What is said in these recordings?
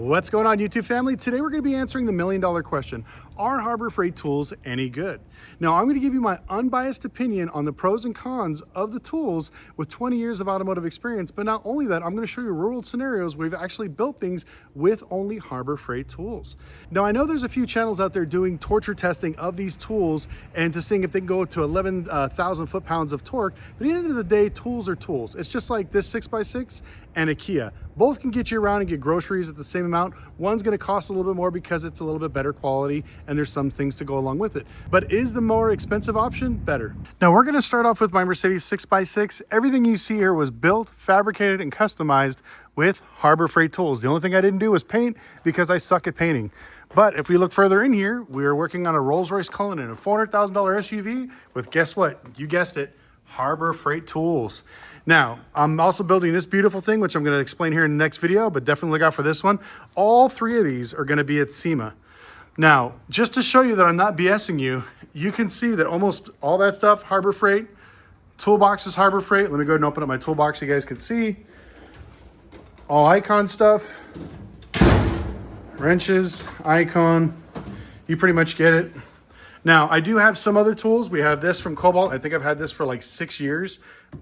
What's going on, YouTube family? Today we're going to be answering the million-dollar question. Are Harbor Freight tools any good? Now, I'm going to give you my unbiased opinion on the pros and cons of the tools with 20 years of automotive experience. But not only that, I'm going to show you real-world scenarios where we've actually built things with only Harbor Freight tools. Now, I know there's a few channels out there doing torture testing of these tools and to seeing if they can go to 11,000 foot-pounds of torque. But at the end of the day, tools are tools. It's just like this 6x6 and a Kia. Both can get you around and get groceries at the same amount. One's going to cost a little bit more because it's a little bit better quality and there's some things to go along with it. But is the more expensive option better? Now we're going to start off with my Mercedes 6x6. Everything you see here was built, fabricated, and customized with Harbor Freight tools. The only thing I didn't do was paint because I suck at painting. But if we look further in here, we are working on a Rolls-Royce Cullinan, a $400,000 SUV with, guess what? You guessed it, Harbor Freight tools. Now, I'm also building this beautiful thing, which I'm going to explain here in the next video, but definitely look out for this one. All three of these are going to be at SEMA. Now, just to show you that I'm not BSing you, you can see that almost all that stuff, Harbor Freight, toolbox is Harbor Freight. Let me go ahead and open up my toolbox so you guys can see. All Icon stuff, wrenches, Icon, you pretty much get it. Now, I do have some other tools. We have this from Cobalt. I think I've had this for like 6 years.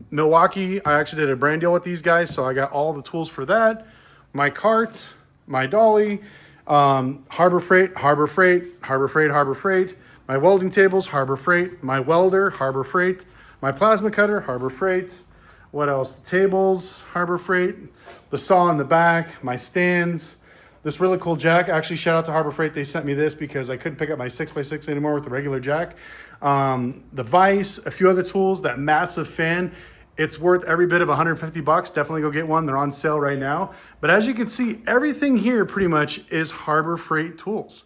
Milwaukee, I actually did a brand deal with these guys, so I got all the tools for that. My cart, my dolly, Harbor Freight, Harbor Freight, Harbor Freight, Harbor Freight. My welding tables, Harbor Freight. My welder, Harbor Freight. My plasma cutter, Harbor Freight. What else? The tables, Harbor Freight. The saw in the back, my stands. This really cool jack, actually shout out to Harbor Freight. They sent me this because I couldn't pick up my 6x6 anymore with the regular jack. The vise, a few other tools, that massive fan. It's worth every bit of 150 bucks. Definitely go get one. They're on sale right now. But as you can see, everything here pretty much is Harbor Freight tools.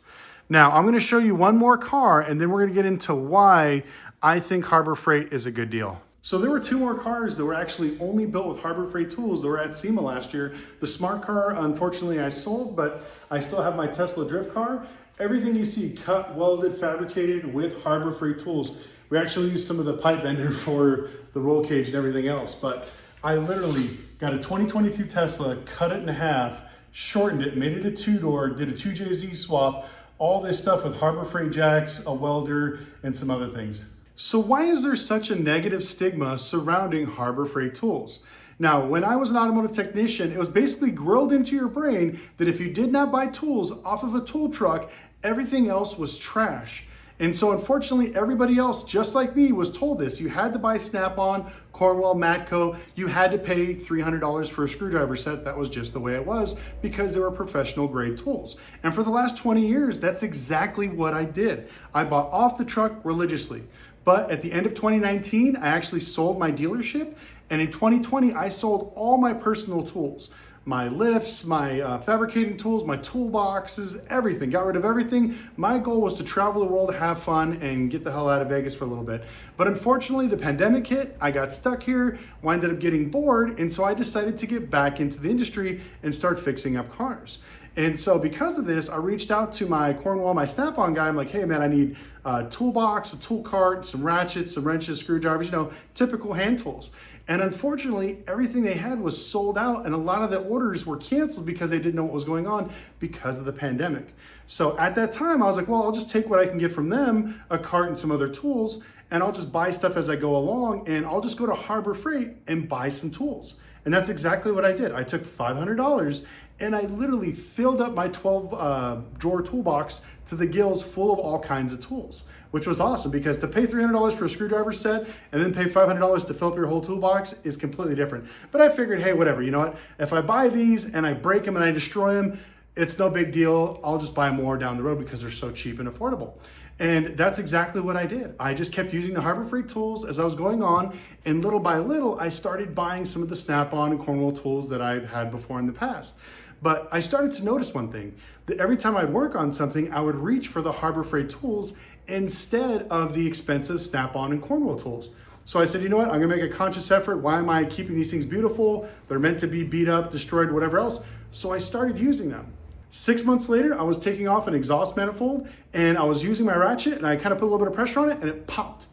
Now, I'm gonna show you one more car and then we're gonna get into why I think Harbor Freight is a good deal. So there were two more cars that were actually only built with Harbor Freight tools that were at SEMA last year. The Smart car, unfortunately, I sold, but I still have my Tesla drift car. Everything you see cut, welded, fabricated with Harbor Freight tools. We actually used some of the pipe bender for the roll cage and everything else, but I literally got a 2022 Tesla, cut it in half, shortened it, made it a two-door, did a 2JZ swap, all this stuff with Harbor Freight jacks, a welder, and some other things. So why is there such a negative stigma surrounding Harbor Freight tools? Now, when I was an automotive technician, it was basically grilled into your brain that if you did not buy tools off of a tool truck, everything else was trash. And so unfortunately, everybody else, just like me, was told this. You had to buy Snap-on, Cornwell, Matco. You had to pay $300 for a screwdriver set. That was just the way it was because they were professional grade tools. And for the last 20 years, that's exactly what I did. I bought off the truck religiously. But at the end of 2019, I actually sold my dealership. And in 2020, I sold all my personal tools. My lifts, my fabricating tools, my toolboxes, everything. Got rid of everything. My goal was to travel the world, have fun, and get the hell out of Vegas for a little bit. But unfortunately, the pandemic hit. I got stuck here, ended up getting bored, and so I decided to get back into the industry and start fixing up cars. And so because of this, I reached out to my Cornwell, my Snap-on guy. I'm like, hey man, I need a toolbox, a tool cart, some ratchets, some wrenches, screwdrivers, you know, typical hand tools. And unfortunately, everything they had was sold out and a lot of the orders were canceled because they didn't know what was going on because of the pandemic. So at that time, I was like, well, I'll just take what I can get from them, a cart and some other tools, and I'll just buy stuff as I go along and I'll just go to Harbor Freight and buy some tools. And that's exactly what I did. I took $500 and I literally filled up my 12 drawer toolbox to the gills full of all kinds of tools, which was awesome because to pay $300 for a screwdriver set and then pay $500 to fill up your whole toolbox is completely different. But I figured, hey, whatever, you know what? If I buy these and I break them and I destroy them, it's no big deal. I'll just buy more down the road because they're so cheap and affordable. And that's exactly what I did. I just kept using the Harbor Freight tools as I was going on, and little by little, I started buying some of the Snap-on and Cornwell tools that I've had before in the past. But I started to notice one thing, that every time I'd work on something, I would reach for the Harbor Freight tools instead of the expensive Snap-on and Cornwell tools. So I said, you know what, I'm gonna make a conscious effort. Why am I keeping these things beautiful? They're meant to be beat up, destroyed, whatever else. So I started using them. 6 months later, I was taking off an exhaust manifold and I was using my ratchet and I kind of put a little bit of pressure on it and it popped.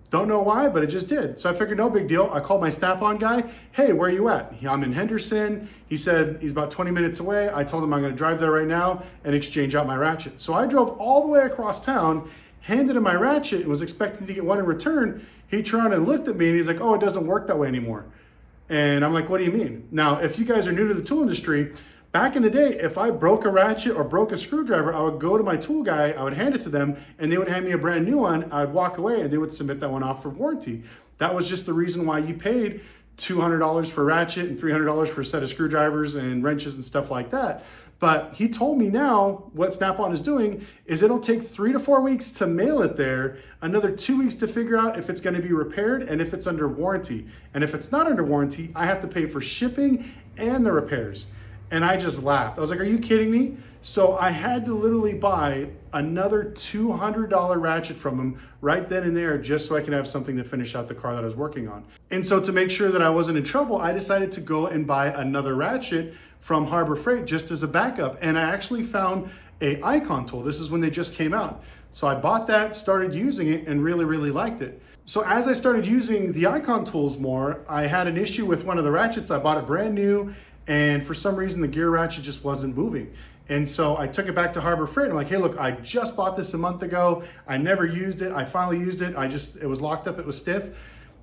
Don't know why, but it just did. So I figured no big deal. I called my Snap-on guy. Hey, where are you at? I'm in Henderson. He said he's about 20 minutes away. I told him I'm gonna drive there right now and exchange out my ratchet. So I drove all the way across town, handed him my ratchet and was expecting to get one in return. He turned and looked at me and he's like, oh, it doesn't work that way anymore. And I'm like, what do you mean? Now, if you guys are new to the tool industry, back in the day, if I broke a ratchet or broke a screwdriver, I would go to my tool guy, I would hand it to them, and they would hand me a brand new one. I'd walk away and they would submit that one off for warranty. That was just the reason why you paid $200 for a ratchet and $300 for a set of screwdrivers and wrenches and stuff like that. But he told me now what Snap-on is doing is it'll take 3 to 4 weeks to mail it there, another 2 weeks to figure out if it's gonna be repaired and if it's under warranty. And if it's not under warranty, I have to pay for shipping and the repairs. And I just laughed. I was like, are you kidding me? So I had to literally buy another $200 ratchet from him right then and there just so I could have something to finish out the car that I was working on. And so to make sure that I wasn't in trouble, I decided to go and buy another ratchet from Harbor Freight just as a backup. And I actually found a Icon tool. This is when they just came out. So I bought that, started using it, and really, really liked it. So as I started using the Icon tools more, I had an issue with one of the ratchets. I bought it brand new, and for some reason the gear ratchet just wasn't moving. And so I took it back to Harbor Freight and I'm like, hey, look, I just bought this a month ago. I never used it. I finally used it. It was locked up, it was stiff.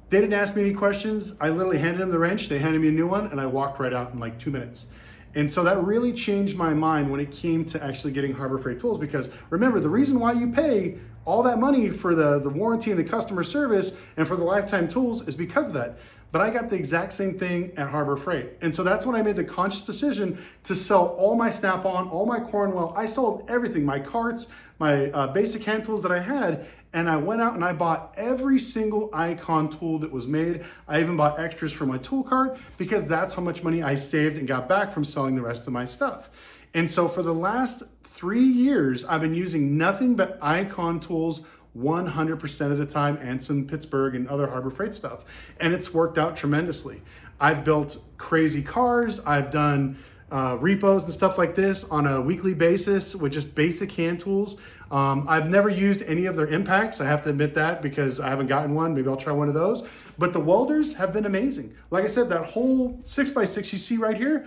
They didn't ask me any questions. I literally handed them the wrench, they handed me a new one, and I walked right out in like 2 minutes. And so that really changed my mind when it came to actually getting Harbor Freight tools, because remember, the reason why you pay all that money for the warranty and the customer service and for the lifetime tools is because of that. But I got the exact same thing at Harbor Freight. And so that's when I made the conscious decision to sell all my Snap-on, all my Cornwell. I sold everything, my carts, my basic hand tools that I had. And I went out and I bought every single Icon tool that was made. I even bought extras for my tool cart because that's how much money I saved and got back from selling the rest of my stuff. And so for the last 3 years, I've been using nothing but Icon tools 100% of the time, and some Pittsburgh and other Harbor Freight stuff. And it's worked out tremendously. I've built crazy cars. I've done repos and stuff like this on a weekly basis with just basic hand tools. I've never used any of their impacts. I have to admit that because I haven't gotten one. Maybe I'll try one of those. But the welders have been amazing. Like I said, that whole 6x6 you see right here,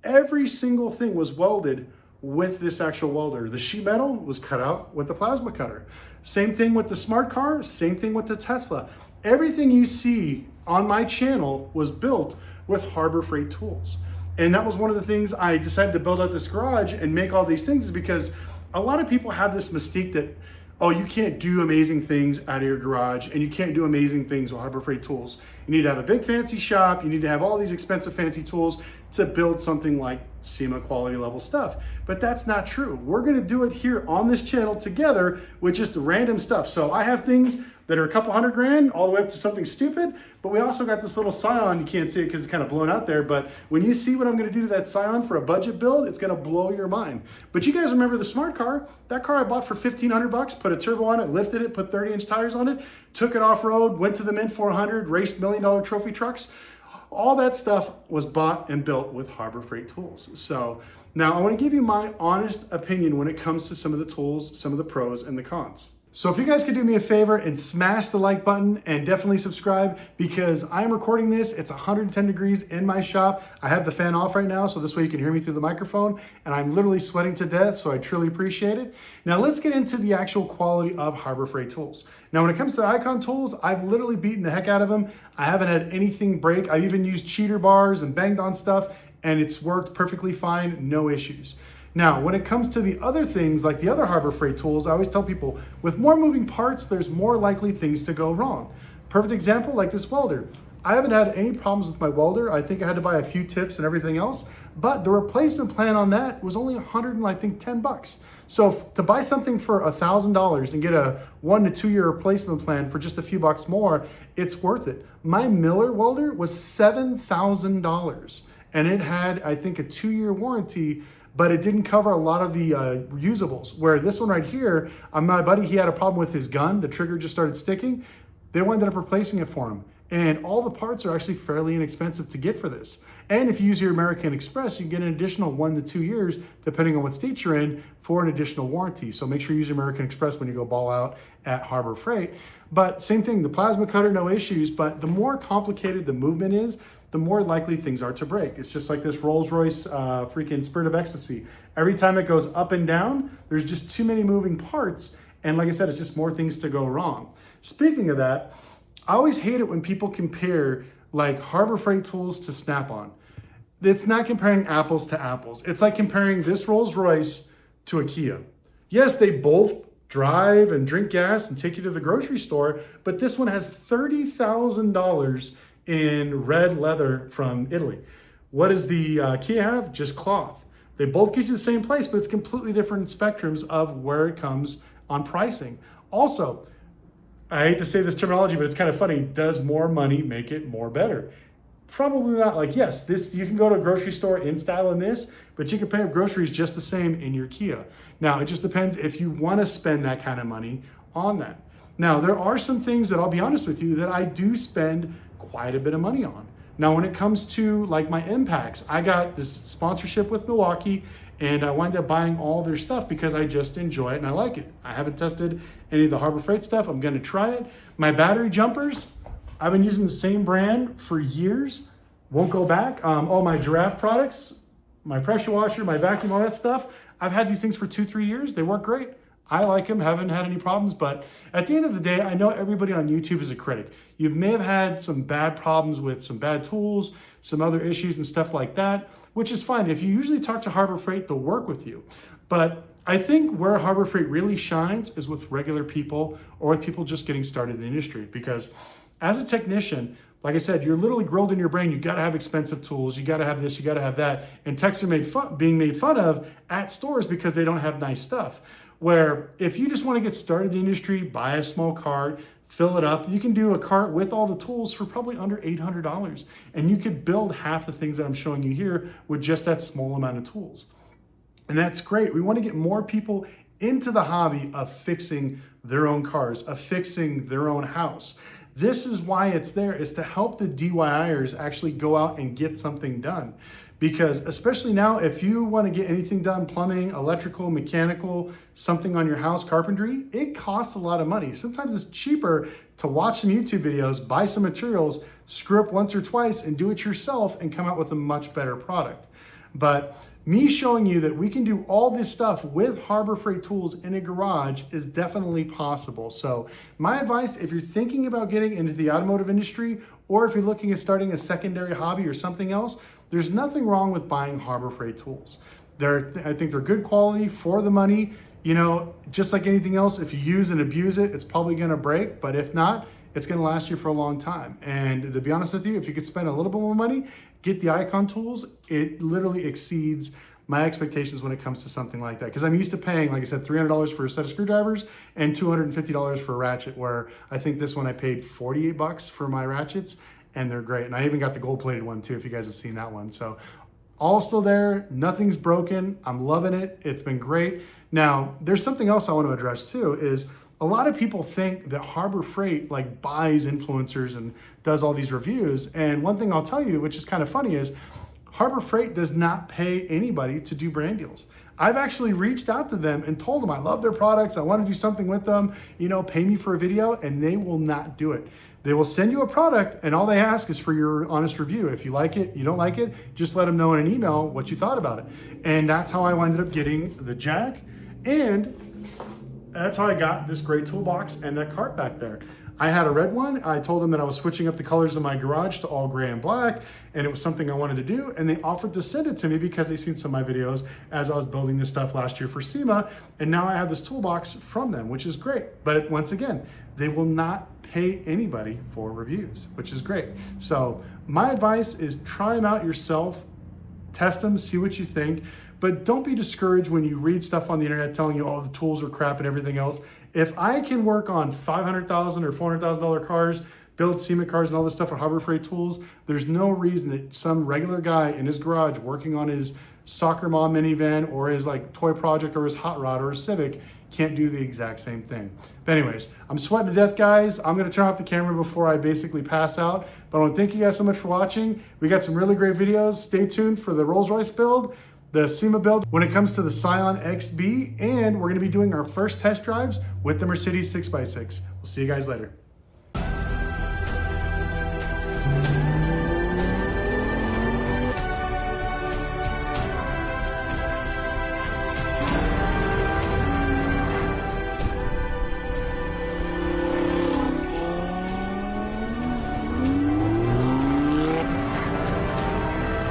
every single thing was welded with this actual welder. The sheet metal was cut out with the plasma cutter. Same thing with the smart car, same thing with the Tesla. Everything you see on my channel was built with Harbor Freight tools. And that was one of the things I decided to build out this garage and make all these things, because a lot of people have this mystique that, oh, you can't do amazing things out of your garage and you can't do amazing things with Harbor Freight tools. You need to have a big fancy shop. You need to have all these expensive fancy tools to build something like SEMA quality level stuff. But that's not true. We're gonna do it here on this channel together with just random stuff. So I have things that are a couple $100 grand all the way up to something stupid, but we also got this little Scion. You can't see it because it's kind of blown out there, but when you see what I'm gonna do to that Scion for a budget build, it's gonna blow your mind. But you guys remember the smart car? That car I bought for 1,500 bucks, put a turbo on it, lifted it, put 30-inch tires on it, took it off-road, went to the Mint 400, raced $1 million trophy trucks. All that stuff was bought and built with Harbor Freight tools. So now I want to give you my honest opinion when it comes to some of the tools, some of the pros and the cons. So if you guys could do me a favor and smash the like button and definitely subscribe, because I'm recording this, it's 110 degrees in my shop. I have the fan off right now, so this way you can hear me through the microphone, and I'm literally sweating to death, so I truly appreciate it. Now let's get into the actual quality of Harbor Freight tools. Now when it comes to Icon tools, I've literally beaten the heck out of them. I haven't had anything break. I've even used cheater bars and banged on stuff, and it's worked perfectly fine, no issues. Now, when it comes to the other things, like the other Harbor Freight tools, I always tell people, with more moving parts, there's more likely things to go wrong. Perfect example, like this welder. I haven't had any problems with my welder. I think I had to buy a few tips and everything else, but the replacement plan on that was only 110 bucks. So to buy something for $1,000 and get a 1 to 2 year replacement plan for just a few bucks more, it's worth it. My Miller welder was $7,000 and it had, I think, a 2-year warranty, but it didn't cover a lot of the usables. Where this one right here, my buddy, he had a problem with his gun. The trigger just started sticking. They ended up replacing it for him. And all the parts are actually fairly inexpensive to get for this. And if you use your American Express, you get an additional 1 to 2 years, depending on what state you're in, for an additional warranty. So make sure you use your American Express when you go ball out at Harbor Freight. But same thing, the plasma cutter, no issues, but the more complicated the movement is, the more likely things are to break. It's just like this Rolls-Royce freaking Spirit of Ecstasy. Every time it goes up and down, there's just too many moving parts. And like I said, it's just more things to go wrong. Speaking of that, I always hate it when people compare like Harbor Freight tools to Snap-on. It's not comparing apples to apples. It's like comparing this Rolls-Royce to a Kia. Yes, they both drive and drink gas and take you to the grocery store, but this one has $30,000 in red leather from Italy. What does the Kia have? Just cloth. They both get you the same place, but it's completely different spectrums of where it comes on pricing. Also, I hate to say this terminology, but it's kind of funny. Does more money make it more better? Probably not. Like, yes, this you can go to a grocery store in style in this, but you can pay up groceries just the same in your Kia. Now, it just depends if you want to spend that kind of money on that. Now, there are some things that I'll be honest with you that I do spend quite a bit of money on. Now, when it comes to like my impacts, I got this sponsorship with Milwaukee and I wind up buying all their stuff because I just enjoy it and I like it. I haven't tested any of the Harbor Freight stuff. I'm going to try it. My battery jumpers, I've been using the same brand for years. Won't go back. All my Giraffe products, my pressure washer, my vacuum, all that stuff. I've had these things for 2-3 years. They work great. I like them, haven't had any problems, but at the end of the day, I know everybody on YouTube is a critic. You may have had some bad problems with some bad tools, some other issues and stuff like that, which is fine. If you usually talk to Harbor Freight, they'll work with you. But I think where Harbor Freight really shines is with regular people or with people just getting started in the industry. Because as a technician, like I said, you're literally grilled in your brain. You got to have expensive tools. You got to have this, you got to have that. And techs are being made fun of at stores because they don't have nice stuff. Where if you just want to get started in the industry, buy a small cart, fill it up, you can do a cart with all the tools for probably under $800. And you could build half the things that I'm showing you here with just that small amount of tools. And that's great. We want to get more people into the hobby of fixing their own cars, of fixing their own house. This is why it's there, is to help the DIYers actually go out and get something done. Because especially now, if you want to get anything done, plumbing, electrical, mechanical, something on your house, carpentry, it costs a lot of money. Sometimes it's cheaper to watch some YouTube videos, buy some materials, screw up once or twice and do it yourself and come out with a much better product. But me showing you that we can do all this stuff with Harbor Freight tools in a garage is definitely possible. So my advice, if you're thinking about getting into the automotive industry, or if you're looking at starting a secondary hobby or something else, there's nothing wrong with buying Harbor Freight tools. I think they're good quality for the money. You know, just like anything else, if you use and abuse it, it's probably gonna break, but if not, it's gonna last you for a long time. And to be honest with you, if you could spend a little bit more money, get the Icon tools, it literally exceeds my expectations when it comes to something like that. Because I'm used to paying, like I said, $300 for a set of screwdrivers and $250 for a ratchet, where I think this one I paid 48 bucks for my ratchets, and they're great. And I even got the gold-plated one too, if you guys have seen that one. So all still there, nothing's broken. I'm loving it, it's been great. Now, there's something else I want to address too, is a lot of people think that Harbor Freight like buys influencers and does all these reviews. And one thing I'll tell you, which is kind of funny, is Harbor Freight does not pay anybody to do brand deals. I've actually reached out to them and told them I love their products, I want to do something with them, you know, pay me for a video, and they will not do it. They will send you a product and all they ask is for your honest review. If you like it, you don't like it, just let them know in an email what you thought about it. And that's how I ended up getting the jack, and that's how I got this great toolbox and that cart back there. I had a red one. I told them that I was switching up the colors of my garage to all gray and black, and it was something I wanted to do, and they offered to send it to me because they've seen some of my videos as I was building this stuff last year for SEMA, and now I have this toolbox from them, which is great. But once again, they will not pay anybody for reviews, which is great. So my advice is try them out yourself, test them, see what you think, but don't be discouraged when you read stuff on the internet telling you, oh, the tools are crap and everything else. If I can work on $500,000 or $400,000 cars, build SEMA cars and all this stuff with Harbor Freight tools, there's no reason that some regular guy in his garage working on his soccer mom minivan or his like toy project or his hot rod or his Civic can't do the exact same thing. But anyways, I'm sweating to death, guys. I'm gonna turn off the camera before I basically pass out. But I wanna thank you guys so much for watching. We got some really great videos. Stay tuned for the Rolls-Royce build, the SEMA build when it comes to the Scion XB, and we're gonna be doing our first test drives with the Mercedes 6x6. We'll see you guys later.